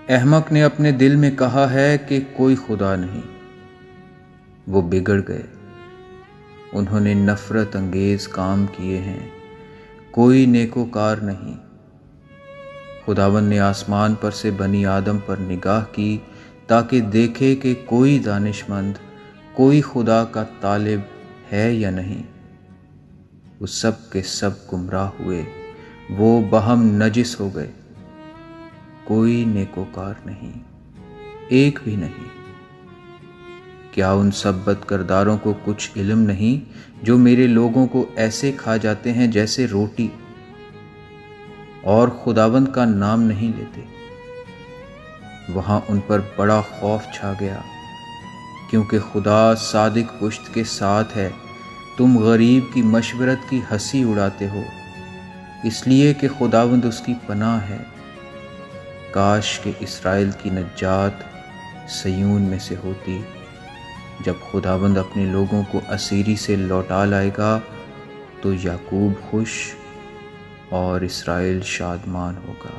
احمق نے اپنے دل میں کہا ہے کہ کوئی خدا نہیں، وہ بگڑ گئے، انہوں نے نفرت انگیز کام کیے ہیں، کوئی نیکوکار نہیں۔ خداوند نے آسمان پر سے بنی آدم پر نگاہ کی تاکہ دیکھے کہ کوئی دانش مند، کوئی خدا کا طالب ہے یا نہیں۔ وہ سب کے سب گمراہ ہوئے، وہ بہم نجس ہو گئے، کوئی نیکوکار نہیں، ایک بھی نہیں۔ کیا ان سب بد کرداروں کو کچھ علم نہیں جو میرے لوگوں کو ایسے کھا جاتے ہیں جیسے روٹی، اور خداوند کا نام نہیں لیتے؟ وہاں ان پر بڑا خوف چھا گیا، کیونکہ خدا صادق پشت کے ساتھ ہے۔ تم غریب کی مشورت کی ہنسی اڑاتے ہو، اس لیے کہ خداوند اس کی پناہ ہے۔ کاش کہ اسرائیل کی نجات سیون میں سے ہوتی۔ جب خداوند اپنے لوگوں کو اسیری سے لوٹا لائے گا تو یعقوب خوش اور اسرائیل شادمان ہوگا۔